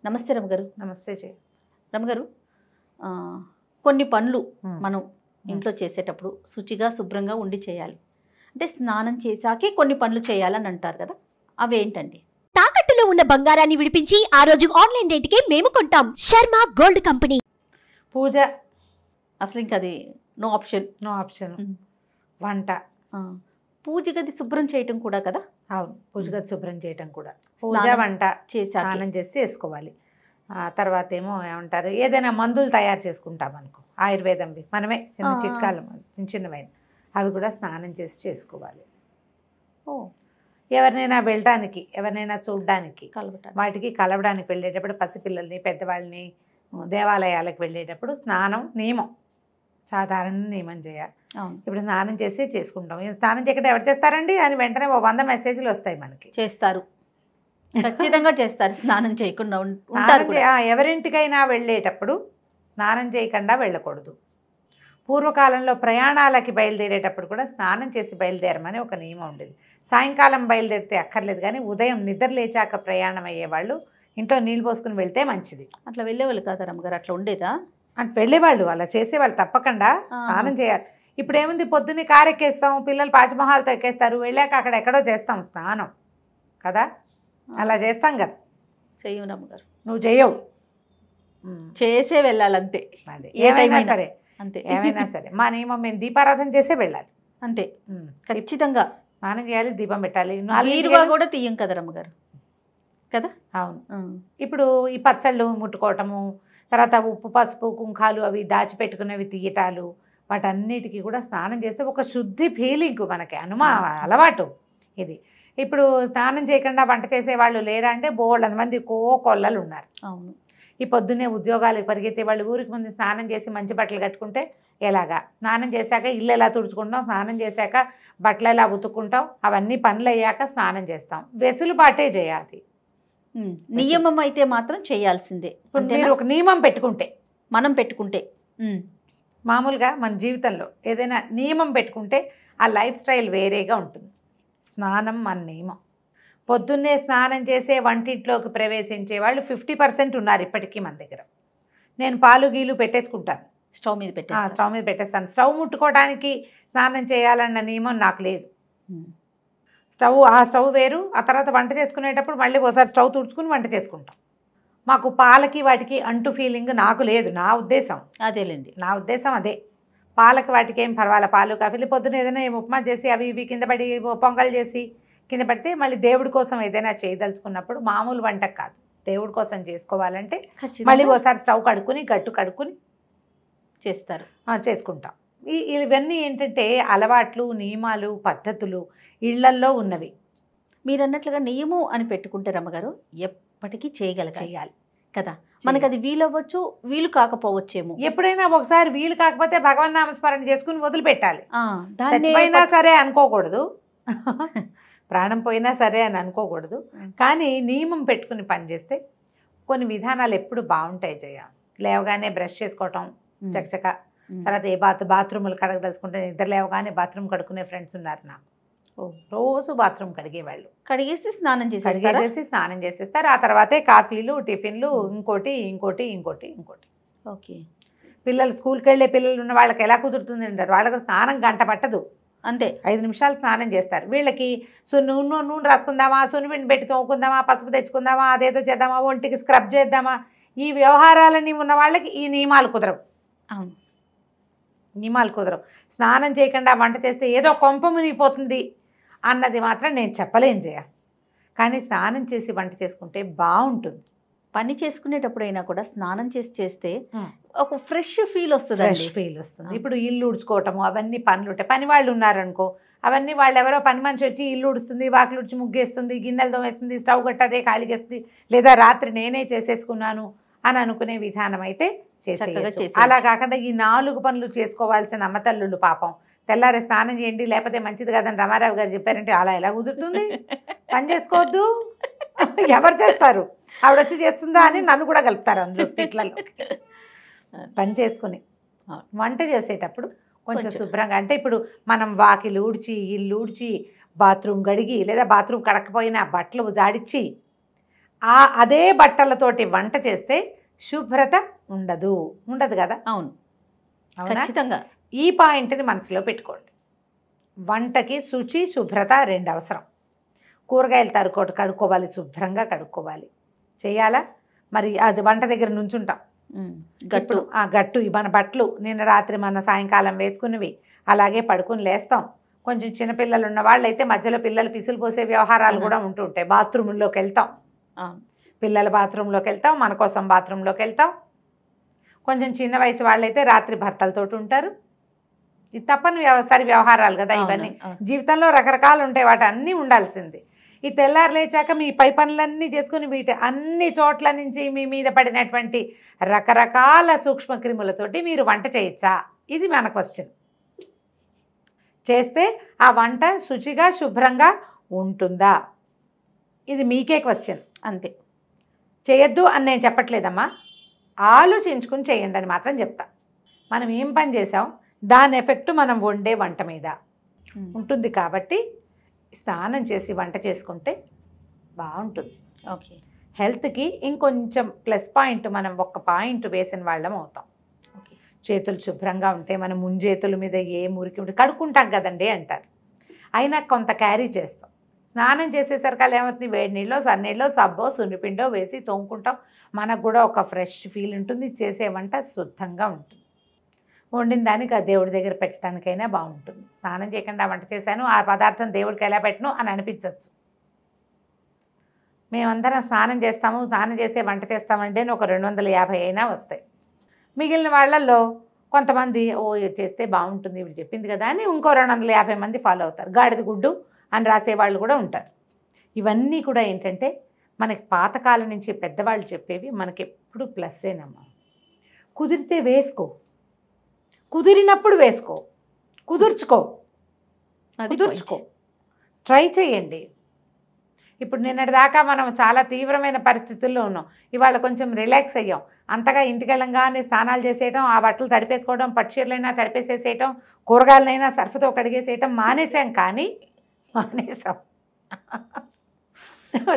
నమస్తే రమగారు. నమస్తే రమగారు, కొన్ని పనులు మనం ఇంట్లో చేసేటప్పుడు శుచిగా శుభ్రంగా ఉండి చేయాలి. అంటే స్నానం చేశాకే కొన్ని పనులు చేయాలని అంటారు కదా, అవేంటండి? తాకట్టులో ఉన్న బంగారాన్ని విడిపించి ఆ రోజు ఆన్లైన్ రేటుకే మేము కొంటాం. Sharma gold company. పూజ అసలు ఇంకా అది నో ఆప్షన్. వంట, పూజ గది శుభ్రం చేయటం కూడా కదా. అవును, పూజ గది శుభ్రం చేయటం కూడా. పూజ వంట స్నానం చేసి చేసుకోవాలి. తర్వాత ఏమో ఏమంటారు, ఏదైనా మందులు తయారు చేసుకుంటాం అనుకో, ఆయుర్వేదంవి మనమే చిన్న చిట్కాలు చిన్నవైన అవి కూడా స్నానం చేసి చేసుకోవాలి. ఎవరినైనా వెళ్ళడానికి, ఎవరినైనా చూడడానికి, వాటికి కలవడానికి వెళ్ళేటప్పుడు, పసిపిల్లల్ని పెద్దవాళ్ళని దేవాలయాలకు వెళ్ళేటప్పుడు స్నానం నియమం, సాధారణ నియమం చేయాలి. ఇప్పుడు స్నానం చేసి చేసుకుంటాం. స్నానం చేయకుండా ఎవరు చేస్తారండి అని వెంటనే 100 మెసేజ్లు వస్తాయి మనకి. చేస్తారు, ఖచ్చితంగా చేస్తారు. స్నానం చేయకుండా ఉంటారు. ఎవరింటికైనా వెళ్ళేటప్పుడు స్నానం చేయకుండా వెళ్ళకూడదు. పూర్వకాలంలో ప్రయాణాలకి బయలుదేరేటప్పుడు కూడా స్నానం చేసి బయలుదేరమని ఒక నియమం ఉండేది. సాయంకాలం బయలుదేరితే అక్కర్లేదు, కానీ ఉదయం నిద్ర లేచాక ప్రయాణం అయ్యేవాళ్ళు ఇంట్లో నీళ్ళు పోసుకుని వెళ్తే మంచిది. అట్లా వెళ్ళేవాళ్ళు కాదా రమ్మగారు? అట్లా ఉండేదా? అంటే వెళ్ళేవాళ్ళు, అలా చేసేవాళ్ళు. తప్పకుండా స్నానం చేయాలి. ఇప్పుడు ఏముంది, పొద్దున్నే కారు ఎక్కేస్తాం, పిల్లలు పాచమహాలతో ఎక్కేస్తారు, వెళ్ళాక అక్కడ ఎక్కడో చేస్తాం స్నానం కదా, అలా చేస్తాం కదా. చెయ్యవు రమ్మగారు, నువ్వు చెయ్యవు, చేసే వెళ్ళాలంతే. అదే ఏమైనా సరే, అంతే ఏమైనా సరే మా నియమం, మేము దీపారాధన చేసే వెళ్ళాలి అంతే. ఖచ్చితంగా స్నానం చేయాలి, దీపం పెట్టాలి. వీరుగా కూడా తీయం కదా రమ్మగారు కదా. అవును. ఇప్పుడు ఈ పచ్చళ్ళు ముట్టుకోవటము, తర్వాత ఉప్పు పసుపు కుంకాలు అవి దాచిపెట్టుకునేవి తీయటాలు, వాటన్నిటికీ కూడా స్నానం చేస్తే ఒక శుద్ధి ఫీలింగ్ మనకి అలవాటు ఇది. ఇప్పుడు స్నానం చేయకుండా వంట చేసేవాళ్ళు లేరా అంటే బోల్డ్ మంది కొల్లలు ఉన్నారు. అవును. ఈ పొద్దున్నే ఉద్యోగాలకు పరిగెత్తే వాళ్ళు ఊరికి ముందు స్నానం చేసి మంచి బట్టలు కట్టుకుంటే ఎలాగా, స్నానం చేశాక ఇల్లు ఎలా తుడుచుకుంటాం, స్నానం చేశాక బట్టలు ఎలా ఉతుక్కుంటాం, అవన్నీ పనులు అయ్యాక స్నానం చేస్తాం. వెసులుబాటే చేయాలి. నియమం అయితే మాత్రం చేయాల్సిందే. మీరు ఒక నియమం పెట్టుకుంటే, మనం పెట్టుకుంటే, మామూలుగా మన జీవితంలో ఏదైనా నియమం పెట్టుకుంటే ఆ లైఫ్ స్టైల్ వేరేగా ఉంటుంది. స్నానం మన నియమం. పొద్దున్నే స్నానం చేసే వంటింట్లోకి ప్రవేశించే వాళ్ళు 50% ఉన్నారు ఇప్పటికీ మన దగ్గర. నేను పాలు గీలు పెట్టేసుకుంటాను, స్టవ్ మీద పెట్టేస్తాను. స్టవ్ ముట్టుకోవడానికి స్నానం చేయాలన్న నియమం నాకు లేదు. ఆ స్టవ్ వేరు. ఆ తర్వాత వంట చేసుకునేటప్పుడు మళ్ళీ ఒకసారి స్టవ్ తుడుచుకుని వంట చేసుకుంటాం. మాకు పాలకి వాటికి అంటు ఫీలింగ్ నాకు లేదు. నా ఉద్దేశం అదేలేండి, నా ఉద్దేశం అదే. పాలకి వాటికి ఏం పర్వాలే, పాలు కాఫీలు పొద్దున ఏదైనా ఉప్మా చేసి అవి ఇవి కింద పడి పొంగల్ చేసి కింద పడితే మళ్ళీ దేవుడి కోసం ఏదైనా చేయదలుచుకున్నప్పుడు, మామూలు వంటకు కాదు, దేవుడి కోసం చేసుకోవాలంటే మళ్ళీ ఒకసారి స్టవ్ కడుక్కుని గట్టు కడుక్కుని చేసుకుంటాం. ఇవన్నీ ఏంటంటే అలవాట్లు, నియమాలు, పద్ధతులు ఇళ్లల్లో ఉన్నవి. మీరు అన్నట్లుగా నియమం అని పెట్టుకుంటే రమ్మగారు ఎప్పటికీ చేయాలి కదా. మనకి అది వీలవ్వచ్చు, వీలు కాకపోవచ్చేమో. ఎప్పుడైనా ఒకసారి వీలు కాకపోతే భగవన్ నామస్మరణ చేసుకుని వదిలిపెట్టాలి. చచ్చిపోయినా సరే అనుకోకూడదు, ప్రాణం పోయినా సరే అని అనుకోకూడదు. కానీ నియమం పెట్టుకుని పనిచేస్తే కొన్ని విధానాలు ఎప్పుడు బాగుంటాయి. లేవగానే బ్రష్ చేసుకోవటం చకచక, తర్వాత ఏ బాత్రూములు కడగదలుచుకుంటే నిద్ర లేవగానే బాత్రూమ్ కడుక్కునే ఫ్రెండ్స్ ఉన్నారు నాకు. రోజు బాత్రూమ్ కడిగేవాళ్ళు, కడిగేసి స్నానం చేసేస్తారు. ఆ తర్వాతే కాఫీలు, టిఫిన్లు, ఇంకోటి. ఓకే. పిల్లలు స్కూల్కి వెళ్ళే పిల్లలు ఉన్న వాళ్ళకి ఎలా కుదురుతుంది అంటారు. వాళ్ళకి స్నానం గంట పట్టదు, అంతే 5 నిమిషాలు స్నానం చేస్తారు. వీళ్ళకి నూనె రాసుకుందామా, సున్నిపిండి పెట్టి తోముకుందామా, పసుపు తెచ్చుకుందామా, అదేదో చేద్దామా, ఒంటికి స్క్రబ్ చేద్దామా, ఈ వ్యవహారాలన్నీ ఉన్న వాళ్ళకి ఈ నియమాలు కుదరవు. అవును, నియమాలు కుదరవు. స్నానం చేయకుండా వంట చేస్తే ఏదో కొంప మునిగిపోతుంది అన్నది మాత్రం నేను చెప్పలేను కానీ స్నానం చేసి వంట చేసుకుంటే బాగుంటుంది. పని చేసుకునేటప్పుడైనా కూడా స్నానం చేస్తే ఒక ఫ్రెష్ ఫీల్ వస్తుంది. ఇప్పుడు ఇల్లు ఉడుచుకోవటము అవన్నీ పనులు ఉంటాయి. పని వాళ్ళు ఉన్నారనుకో, అవన్నీ వాళ్ళు ఎవరో పని మనిషి వచ్చి ఇల్లు ఉడుస్తుంది, వాకిలు ఉడిచి ముగ్గేస్తుంది, గిన్నెలు తోమేస్తుంది, స్టవ్ కట్టదే ఖాళీ చేస్తుంది, లేదా రాత్రి నేనే చేసేసుకున్నాను అని అనుకునే విధానం అయితే చేసేయచ్చు. అలా కాకుండా ఈ 4 పనులు చేసుకోవాల్సిన అమ్మతల్లుళ్ళు పాపం తెల్లారే స్నానం చేయండి లేకపోతే మంచిది కాదని రమారావు గారు చెప్పారంటే అలా ఎలా కుదురుతుంది? పని చేసుకోవద్దు, ఎవరు చేస్తారు? ఆవిడ వచ్చి చేస్తుందా అని నన్ను కూడా కలుపుతారు అందులో తిట్లలో. పని చేసుకుని వంట చేసేటప్పుడు కొంచెం శుభ్రంగా, అంటే ఇప్పుడు మనం వాకిలు ఊడ్చి, ఇల్లు ఊడ్చి, బాత్రూమ్ గడిగి, లేదా బాత్రూమ్ కడకపోయినా బట్టలు జాడిచ్చి, అదే బట్టలతోటి వంట చేస్తే శుభ్రత ఉండదు కదా? అవును, అవునా? ఖచ్చితంగా. ఈ పాయింట్ని మనసులో పెట్టుకోండి. వంటకి శుచి శుభ్రత 2 అవసరం. కూరగాయలు కడుక్కోవాలి, శుభ్రంగా కడుక్కోవాలి. చేయాలా? మరి అది వంట దగ్గర నుంచుంటాం, గట్టు గట్టు మన బట్టలు నిన్న రాత్రి మన సాయంకాలం వేసుకున్నవి అలాగే పడుకుని లేస్తాం. కొంచెం చిన్నపిల్లలు ఉన్న వాళ్ళు అయితే మధ్యలో పిల్లలు పిసులు పోసే వ్యవహారాలు కూడా ఉంటుంటాయి. బాత్రూంలోకి వెళ్తాం, పిల్లల బాత్రూంలోకి వెళ్తాం, మన కోసం బాత్రూంలోకి వెళ్తాం. కొంచెం చిన్న వయసు వాళ్ళైతే రాత్రి భర్తలతోటి ఉంటారు. ఇది తప్పని వ్యవహారాలు కదా ఇవన్నీ. జీవితంలో రకరకాలు ఉంటాయి, వాటి అన్నీ ఉండాల్సింది. ఈ తెల్లారు లేచాక మీ పై పనులన్నీ చేసుకుని వీటి అన్ని చోట్ల నుంచి మీ మీద పడినటువంటి రకరకాల సూక్ష్మక్రిములతోటి మీరు వంట చేయొచ్చా? ఇది మన క్వశ్చన్. చేస్తే ఆ వంట శుచిగా శుభ్రంగా ఉంటుందా? ఇది మీకే క్వశ్చన్. అంతే. చేయొద్దు అని నేను చెప్పట్లేదమ్మా, ఆలోచించుకుని చేయండి అని మాత్రం చెప్తా. మనం ఏం పని చేసాం దాని ఎఫెక్ట్ మనం వండే వంట మీద ఉంటుంది. కాబట్టి స్నానం చేసి వంట చేసుకుంటే బాగుంటుంది. ఓకే. హెల్త్కి ఇంకొంచెం ప్లస్ పాయింట్, మనం ఒక్క పాయింట్ వేసిన వాళ్ళం అవుతాం. చేతులు శుభ్రంగా ఉంటే మనం ముంజేతుల మీద ఏ మురికి ఉంటే కడుక్కుంటాం కదండి అంటారు. అయినా కొంత క్యారీ చేస్తాం. స్నానం చేసేసరికి ఏమవుతుంది, వేడి నీళ్ళు సన్నీళ్ళు సబ్బో సున్నిపిండో వేసి తోముకుంటాం. మనకు కూడా ఒక ఫ్రెష్ ఫీల్ ఉంటుంది. చేసే వంట శుద్ధంగా ఉంటుంది. వండిన దానికి ఆ దేవుడి దగ్గర పెట్టడానికైనా బాగుంటుంది. స్నానం చేయకుండా వంట చేశాను, ఆ పదార్థం దేవుడికి ఎలా పెట్టను అని అనిపించవచ్చు. మేమందరం స్నానం చేస్తాము, స్నానం చేసే వంట చేస్తామంటే ఒక 250 అయినా వస్తాయి. మిగిలిన వాళ్ళల్లో కొంతమంది చేస్తే బాగుంటుంది ఇప్పుడు చెప్పింది కదా అని ఇంకో 250 మంది ఫాలో అవుతారు. గాడిద గుడ్డు అని రాసేవాళ్ళు కూడా ఉంటారు. ఇవన్నీ కూడా ఏంటంటే మనకి పాతకాలం నుంచి పెద్దవాళ్ళు చెప్పేవి మనకి ఎప్పుడు ప్లస్సేనమ్మా. కుదిరితే వేసుకో, కుదిరినప్పుడు వేసుకో, కుదుర్చుకో, ట్రై చేయండి. ఇప్పుడు నిన్నటి దాకా మనం చాలా తీవ్రమైన పరిస్థితుల్లో ఉన్నాం. ఇవాళ కొంచెం రిలాక్స్ అయ్యాం. అంతగా ఇంటికి వెళ్ళంగానే స్నానాలు చేసేయటం, ఆ బట్టలు తడిపేసుకోవడం, పట్టుచీరలైనా తడిపేసేసేయటం, కూరగాయలైనా సర్ఫతో కడిగేసేయటం మానేసాం. కానీ మానేసాం.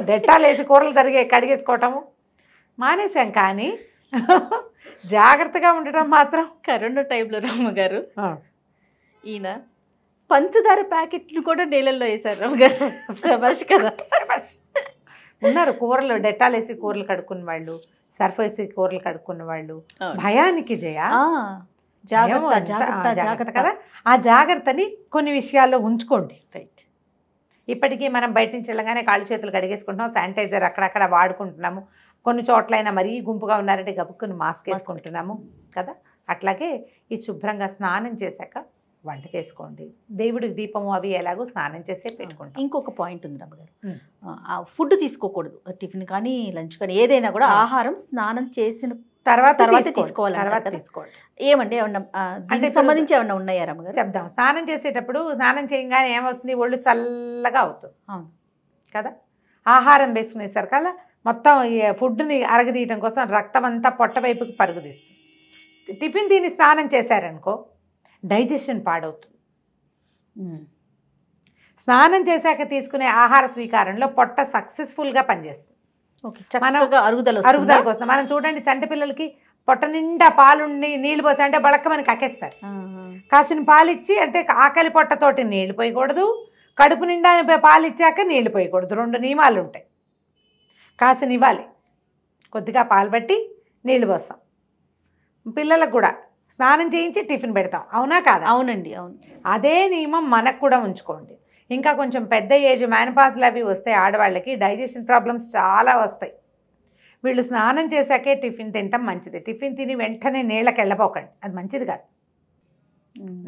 డెట్టాలు వేసి కూరలు కడిగేసుకోవటము మానేసాం. కానీ జాగ్రత్తగా ఉండటం మాత్రం. కరోనా టైంలో రమ్మగారు ఈయన పంచదార ప్యాకెట్లు కూడా నీళ్ళల్లో వేశారు రమ్మగారు. శభాష్ కదా. ఉన్నారు కూరలు డెట్టాలు వేసి కూరలు కడుక్కున్న వాళ్ళు, సర్ఫ్ వేసి కూరలు కడుక్కున్న వాళ్ళు. భయానికి జాగ్రత్త కదా. ఆ జాగ్రత్తని కొన్ని విషయాల్లో ఉంచుకోండి. రైట్. ఇప్పటికీ మనం బయట నుంచి వెళ్ళగానే కాళ్ళు చేతులు కడిగేసుకుంటున్నాం, శానిటైజర్ అక్కడక్కడ వాడుకుంటున్నాము. కొన్ని చోట్లైనా మరీ గుంపుగా ఉన్నారంటే గబుక్కుని మాస్క్ వేసుకుంటున్నాము కదా. అట్లాగే ఈ శుభ్రంగా స్నానం చేశాక వంట చేసుకోండి. దేవుడికి దీపము అవి ఎలాగో స్నానం చేసే పెట్టుకుంటాం. ఇంకొక పాయింట్ ఉంది రమ్మగారు, ఫుడ్ తీసుకోకూడదు. టిఫిన్ కానీ లంచ్ కానీ ఏదైనా కూడా ఆహారం స్నానం చేసిన తర్వాత తీసుకోవాలి. ఏమండి ఏమన్నా అంటే సంబంధించి ఏమన్నా ఉన్నాయా రమ్మగారు? చెప్దాం. స్నానం చేసేటప్పుడు స్నానం చేయగానే ఏమవుతుంది, ఒళ్ళు చల్లగా అవుతుంది కదా. ఆహారం వేసుకునేసరికల్లా మొత్తం ఫుడ్ని అరగదీయటం కోసం రక్తం అంతా పొట్ట వైపుకి పరుగుదీస్తుంది. టిఫిన్ తిని స్నానం చేశారనుకో డైజెషన్ పాడవుతుంది. స్నానం చేశాక తీసుకునే ఆహార స్వీకారంలో పొట్ట సక్సెస్ఫుల్గా పనిచేస్తుంది. మనం అరుగుదల కోసం మనం చూడండి, చంటి పిల్లలకి పొట్ట నిండా పాలుండి నీళ్ళు పోసి అంటే బళక్కమని కక్కేస్తారు. కాసిన పాలు ఇచ్చి అంటే ఆకలి పొట్టతోటి నీళ్లు పోయకూడదు, కడుపు నిండా పాలు ఇచ్చాక నీళ్లు పోయకూడదు. 2 నియమాలు ఉంటాయి. కాసిన ఇవ్వాలి, కొద్దిగా పాలు బట్టి నీళ్లు పోస్తాం. పిల్లలకు కూడా స్నానం చేయించి టిఫిన్ పెడతాం, అవునా కాదా? అవునండి, అవును. అదే నియమం మనకు కూడా ఉంచుకోండి. ఇంకా కొంచెం పెద్ద ఏజ్ మేనపాజ్లు అవి వస్తాయి ఆడవాళ్ళకి, డైజెషన్ ప్రాబ్లమ్స్ చాలా వస్తాయి. వీళ్ళు స్నానం చేశాకే టిఫిన్ తినటం మంచిది. టిఫిన్ తిని వెంటనే నీళ్ళకి వెళ్ళపోకండి, అది మంచిది కాదు.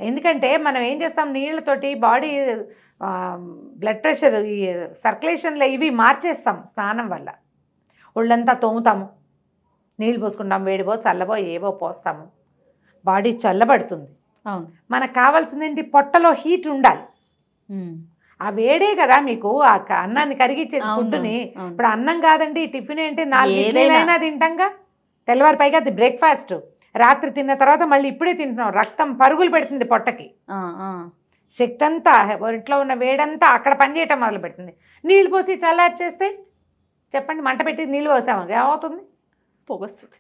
ఎందుకంటే మనం ఏం చేస్తాం, నీళ్ళతోటి బాడీ బ్లడ్ ప్రెషర్ ఈ సర్క్యులేషన్లో ఇవి మార్చేస్తాం. స్నానం వల్ల ఒళ్ళంతా తోముతాము, నీళ్ళు పోసుకుంటాం, వేడిపో చల్లబో ఏవో పోస్తాము, బాడీ చల్లబడుతుంది. అవును. మనకు కావాల్సింది ఏంటి, పొట్టలో హీట్ ఉండాలి. ఆ వేడే కదా మీకు ఆ అన్నాన్ని కరిగించేది ఫుడ్ని. ఇప్పుడు అన్నం కాదండి, టిఫిన్ ఏంటి 4 ఇడ్లీలైనా తింటాంగా. తెల్లవారి పైగా అది బ్రేక్ఫాస్ట్, రాత్రి తిన్న తర్వాత మళ్ళీ ఇప్పుడే తింటున్నాం. రక్తం పరుగులు పెడుతుంది పొట్టకి, శక్తి అంతా ఇంట్లో ఉన్న వేడంతా అక్కడ పనిచేయటం మొదలు పెడుతుంది. నీళ్ళు పోసి చల్లార్చేస్తే చెప్పండి, మంట పెట్టి నీళ్ళు పోసాము ఏమవుతుంది? పొగొస్తుంది.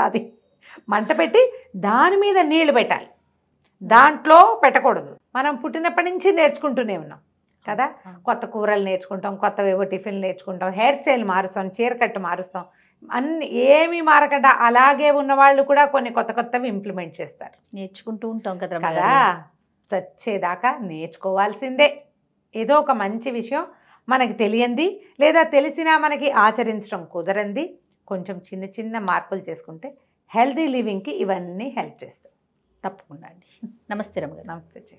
అది మంట పెట్టి దాని మీద నీళ్లు పెట్టాలి, దాంట్లో పెట్టకూడదు. మనం పుట్టినప్పటి నుంచి నేర్చుకుంటూనే ఉన్నాం కదా, కొత్త కూరలు నేర్చుకుంటాం, కొత్తవేవో టిఫిన్లు నేర్చుకుంటాం, హెయిర్ స్టైల్ మారుస్తాం, చీరకట్టు మారుస్తాం, అన్ని ఏమీ మారకుండా అలాగే ఉన్నవాళ్ళు కూడా కొన్ని కొత్త కొత్తవి ఇంప్లిమెంట్ చేస్తారు. నేర్చుకుంటూ ఉంటాం కదా కదా, చచ్చేదాకా నేర్చుకోవాల్సిందే. ఏదో ఒక మంచి విషయం మనకి తెలియంది లేదా తెలిసినా మనకి ఆచరించడం కుదరంది కొంచెం చిన్న చిన్న మార్పులు చేసుకుంటే హెల్తీ లివింగ్కి ఇవన్నీ హెల్ప్ చేస్తాయి. తప్పకుండా అండి. నమస్తే రమ్య గారు. నమస్తే.